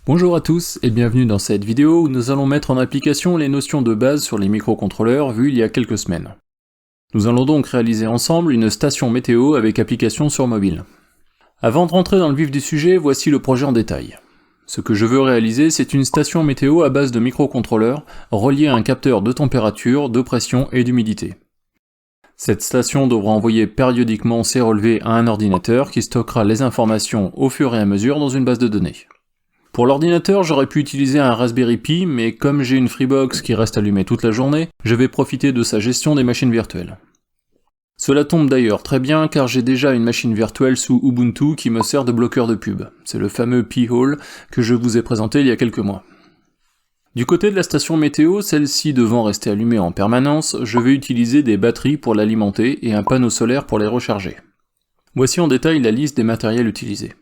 Bonjour à tous et bienvenue dans cette vidéo où nous allons mettre en application les notions de base sur les microcontrôleurs vues il y a quelques semaines. Nous allons donc réaliser ensemble une station météo avec application sur mobile. Avant de rentrer dans le vif du sujet, voici le projet en détail. Ce que je veux réaliser, c'est une station météo à base de microcontrôleurs reliée à un capteur de température, de pression et d'humidité. Cette station devra envoyer périodiquement ses relevés à un ordinateur qui stockera les informations au fur et à mesure dans une base de données. Pour l'ordinateur, j'aurais pu utiliser un Raspberry Pi, mais comme j'ai une Freebox qui reste allumée toute la journée, je vais profiter de sa gestion des machines virtuelles. Cela tombe d'ailleurs très bien car j'ai déjà une machine virtuelle sous Ubuntu qui me sert de bloqueur de pub. C'est le fameux Pi-hole que je vous ai présenté il y a quelques mois. Du côté de la station météo, celle-ci devant rester allumée en permanence, je vais utiliser des batteries pour l'alimenter et un panneau solaire pour les recharger. Voici en détail la liste des matériels utilisés.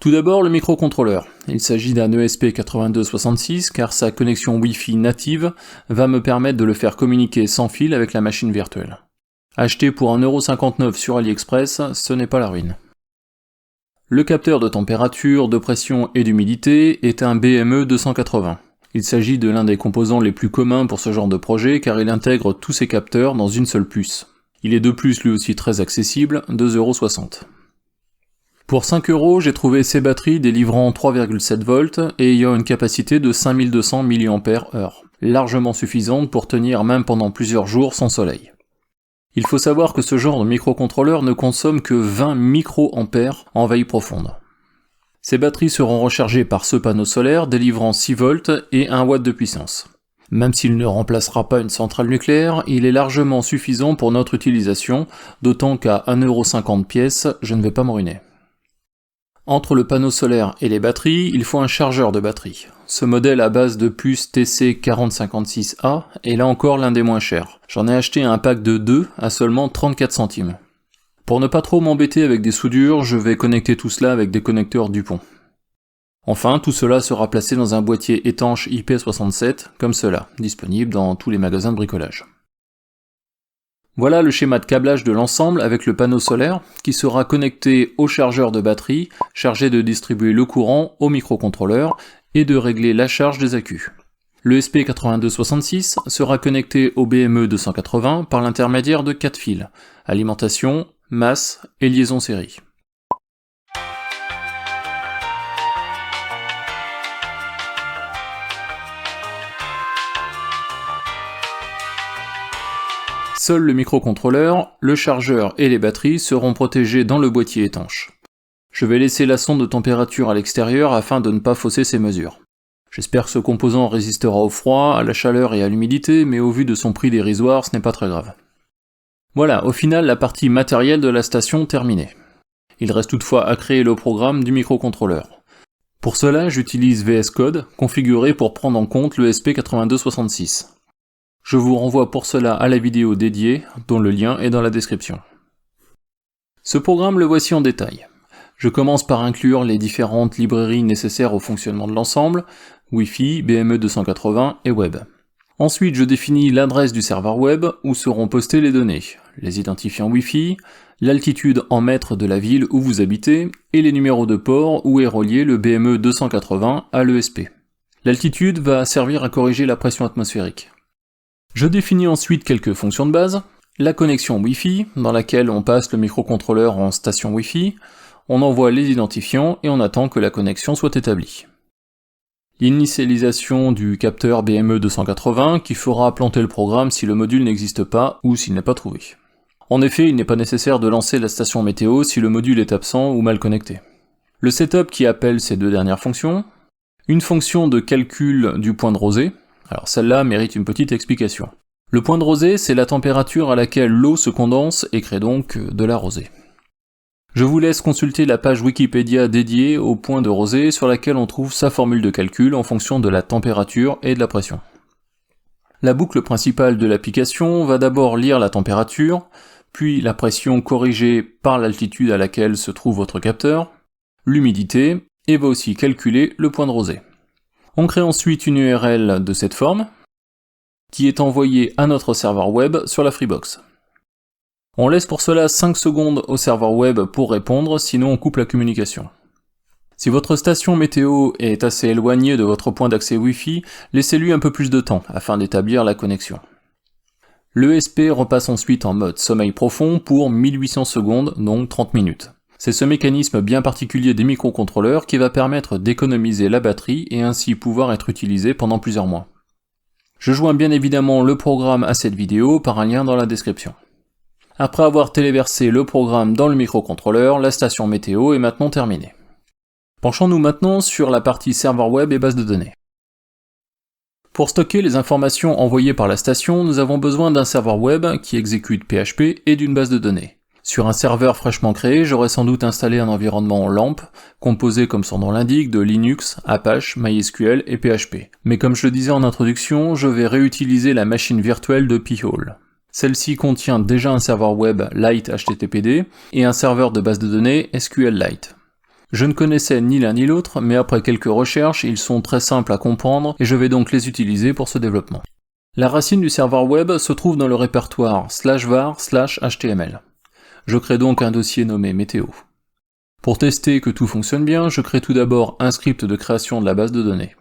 Tout d'abord, le microcontrôleur. Il s'agit d'un ESP8266 car sa connexion Wi-Fi native va me permettre de le faire communiquer sans fil avec la machine virtuelle. Acheté pour 1,59€ sur AliExpress, ce n'est pas la ruine. Le capteur de température, de pression et d'humidité est un BME280. Il s'agit de l'un des composants les plus communs pour ce genre de projet car il intègre tous ces capteurs dans une seule puce. Il est de plus lui aussi très accessible, 2,60€. Pour 5€, j'ai trouvé ces batteries délivrant 3,7 volts et ayant une capacité de 5200 mAh, largement suffisante pour tenir même pendant plusieurs jours sans soleil. Il faut savoir que ce genre de microcontrôleur ne consomme que 20 microampères en veille profonde. Ces batteries seront rechargées par ce panneau solaire délivrant 6 volts et 1 watt de puissance. Même s'il ne remplacera pas une centrale nucléaire, il est largement suffisant pour notre utilisation, d'autant qu'à 1,50€ pièce, je ne vais pas me ruiner. Entre le panneau solaire et les batteries, il faut un chargeur de batterie. Ce modèle à base de puce TC4056A est là encore l'un des moins chers. J'en ai acheté un pack de 2 à seulement 34 centimes. Pour ne pas trop m'embêter avec des soudures, je vais connecter tout cela avec des connecteurs Dupont. Enfin, tout cela sera placé dans un boîtier étanche IP67, comme cela, disponible dans tous les magasins de bricolage. Voilà le schéma de câblage de l'ensemble avec le panneau solaire qui sera connecté au chargeur de batterie chargé de distribuer le courant au microcontrôleur et de régler la charge des accus. Le ESP8266 sera connecté au BME280 par l'intermédiaire de 4 fils, alimentation, masse et liaison série. Seul le microcontrôleur, le chargeur et les batteries seront protégés dans le boîtier étanche. Je vais laisser la sonde de température à l'extérieur afin de ne pas fausser ces mesures. J'espère que ce composant résistera au froid, à la chaleur et à l'humidité, mais au vu de son prix dérisoire, ce n'est pas très grave. Voilà, au final, la partie matérielle de la station terminée. Il reste toutefois à créer le programme du microcontrôleur. Pour cela, j'utilise VS Code, configuré pour prendre en compte le ESP8266. Je vous renvoie pour cela à la vidéo dédiée, dont le lien est dans la description. Ce programme le voici en détail. Je commence par inclure les différentes librairies nécessaires au fonctionnement de l'ensemble, Wi-Fi, BME280 et Web. Ensuite, je définis l'adresse du serveur web où seront postées les données, les identifiants Wi-Fi, l'altitude en mètres de la ville où vous habitez et les numéros de port où est relié le BME280 à l'ESP. L'altitude va servir à corriger la pression atmosphérique. Je définis ensuite quelques fonctions de base, la connexion Wi-Fi, dans laquelle on passe le microcontrôleur en station Wi-Fi, on envoie les identifiants et on attend que la connexion soit établie. L'initialisation du capteur BME280 qui fera planter le programme si le module n'existe pas ou s'il n'est pas trouvé. En effet, il n'est pas nécessaire de lancer la station météo si le module est absent ou mal connecté. Le setup qui appelle ces deux dernières fonctions, une fonction de calcul du point de rosée. Alors celle-là mérite une petite explication. Le point de rosée, c'est la température à laquelle l'eau se condense et crée donc de la rosée. Je vous laisse consulter la page Wikipédia dédiée au point de rosée sur laquelle on trouve sa formule de calcul en fonction de la température et de la pression. La boucle principale de l'application va d'abord lire la température, puis la pression corrigée par l'altitude à laquelle se trouve votre capteur, l'humidité, et va aussi calculer le point de rosée. On crée ensuite une URL de cette forme, qui est envoyée à notre serveur web sur la Freebox. On laisse pour cela 5 secondes au serveur web pour répondre, sinon on coupe la communication. Si votre station météo est assez éloignée de votre point d'accès Wi-Fi, laissez-lui un peu plus de temps afin d'établir la connexion. L'ESP repasse ensuite en mode sommeil profond pour 1800 secondes, donc 30 minutes. C'est ce mécanisme bien particulier des microcontrôleurs qui va permettre d'économiser la batterie et ainsi pouvoir être utilisé pendant plusieurs mois. Je joins bien évidemment le programme à cette vidéo par un lien dans la description. Après avoir téléversé le programme dans le microcontrôleur, la station météo est maintenant terminée. Penchons-nous maintenant sur la partie serveur web et base de données. Pour stocker les informations envoyées par la station, nous avons besoin d'un serveur web qui exécute PHP et d'une base de données. Sur un serveur fraîchement créé, j'aurais sans doute installé un environnement LAMP, composé comme son nom l'indique de Linux, Apache, MySQL et PHP. Mais comme je le disais en introduction, je vais réutiliser la machine virtuelle de Pi-hole. Celle-ci contient déjà un serveur web Lite HTTPD et un serveur de base de données SQLite. Je ne connaissais ni l'un ni l'autre, mais après quelques recherches, ils sont très simples à comprendre et je vais donc les utiliser pour ce développement. La racine du serveur web se trouve dans le répertoire /var/html. Je crée donc un dossier nommé météo. Pour tester que tout fonctionne bien, je crée tout d'abord un script de création de la base de données.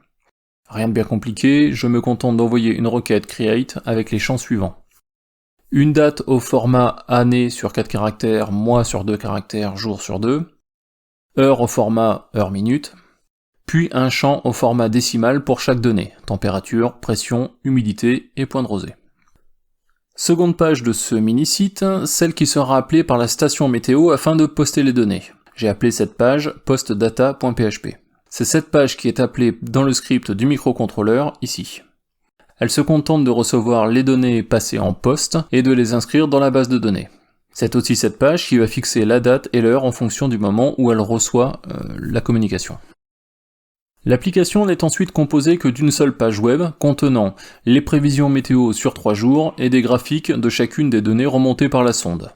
Rien de bien compliqué, je me contente d'envoyer une requête create avec les champs suivants. Une date au format année sur 4 caractères, mois sur 2 caractères, jour sur 2, heure au format heure-minute, puis un champ au format décimal pour chaque donnée, température, pression, humidité et point de rosée. Seconde page de ce mini-site, celle qui sera appelée par la station météo afin de poster les données. J'ai appelé cette page postdata.php. C'est cette page qui est appelée dans le script du microcontrôleur, ici. Elle se contente de recevoir les données passées en poste et de les inscrire dans la base de données. C'est aussi cette page qui va fixer la date et l'heure en fonction du moment où elle reçoit la communication. L'application n'est ensuite composée que d'une seule page web contenant les prévisions météo sur 3 jours et des graphiques de chacune des données remontées par la sonde.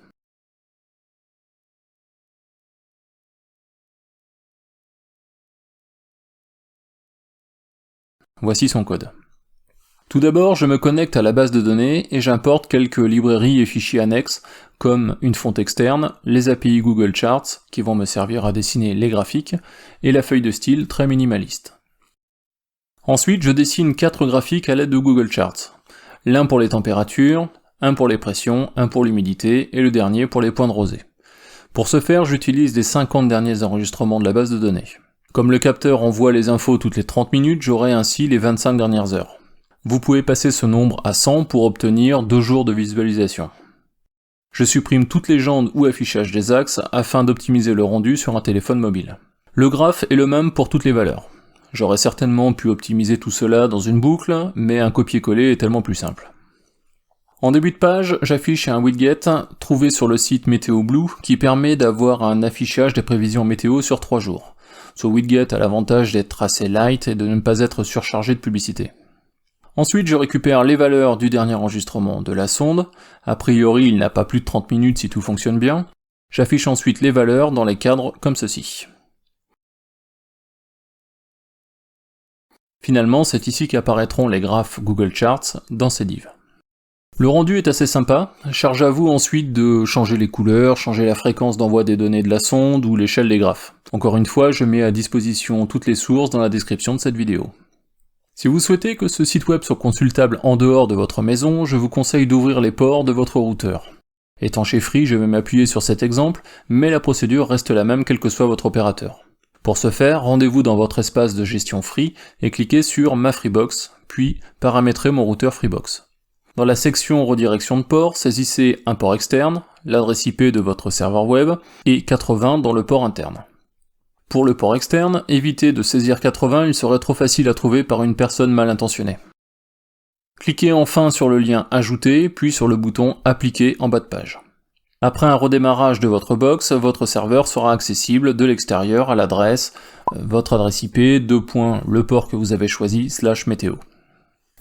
Voici son code. Tout d'abord, je me connecte à la base de données et j'importe quelques librairies et fichiers annexes comme une fonte externe, les API Google Charts qui vont me servir à dessiner les graphiques et la feuille de style très minimaliste. Ensuite, je dessine 4 graphiques à l'aide de Google Charts. L'un pour les températures, un pour les pressions, un pour l'humidité et le dernier pour les points de rosée. Pour ce faire, j'utilise les 50 derniers enregistrements de la base de données. Comme le capteur envoie les infos toutes les 30 minutes, j'aurai ainsi les 25 dernières heures. Vous pouvez passer ce nombre à 100 pour obtenir 2 jours de visualisation. Je supprime toutes légendes ou affichages des axes afin d'optimiser le rendu sur un téléphone mobile. Le graphe est le même pour toutes les valeurs. J'aurais certainement pu optimiser tout cela dans une boucle, mais un copier-coller est tellement plus simple. En début de page, j'affiche un widget trouvé sur le site MétéoBlue qui permet d'avoir un affichage des prévisions météo sur 3 jours. Ce widget a l'avantage d'être assez light et de ne pas être surchargé de publicité. Ensuite, je récupère les valeurs du dernier enregistrement de la sonde. A priori, il n'a pas plus de 30 minutes si tout fonctionne bien. J'affiche ensuite les valeurs dans les cadres comme ceci. Finalement, c'est ici qu'apparaîtront les graphes Google Charts dans ces divs. Le rendu est assez sympa. Charge à vous ensuite de changer les couleurs, changer la fréquence d'envoi des données de la sonde ou l'échelle des graphes. Encore une fois, je mets à disposition toutes les sources dans la description de cette vidéo. Si vous souhaitez que ce site web soit consultable en dehors de votre maison, je vous conseille d'ouvrir les ports de votre routeur. Étant chez Free, je vais m'appuyer sur cet exemple, mais la procédure reste la même quel que soit votre opérateur. Pour ce faire, rendez-vous dans votre espace de gestion Free et cliquez sur Ma Freebox, puis paramétrez mon routeur Freebox. Dans la section redirection de port, saisissez un port externe, l'adresse IP de votre serveur web, et 80 dans le port interne. Pour le port externe, évitez de saisir 80, il serait trop facile à trouver par une personne mal intentionnée. Cliquez enfin sur le lien Ajouter, puis sur le bouton Appliquer en bas de page. Après un redémarrage de votre box, votre serveur sera accessible de l'extérieur à l'adresse, votre adresse IP, le port que vous avez choisi, /météo.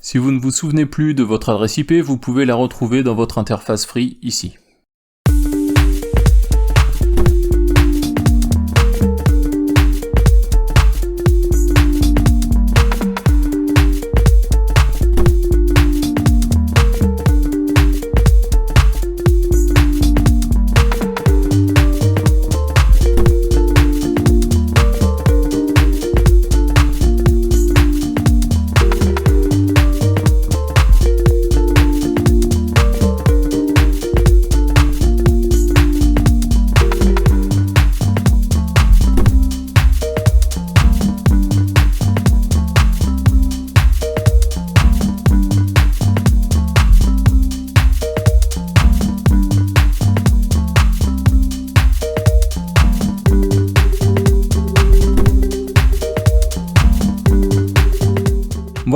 Si vous ne vous souvenez plus de votre adresse IP, vous pouvez la retrouver dans votre interface Free ici.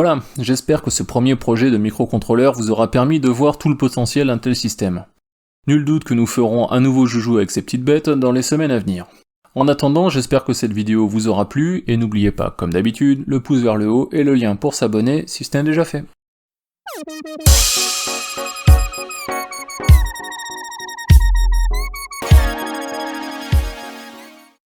Voilà, j'espère que ce premier projet de microcontrôleur vous aura permis de voir tout le potentiel d'un tel système. Nul doute que nous ferons un nouveau joujou avec ces petites bêtes dans les semaines à venir. En attendant, j'espère que cette vidéo vous aura plu, et n'oubliez pas, comme d'habitude, le pouce vers le haut et le lien pour s'abonner si ce n'est déjà fait.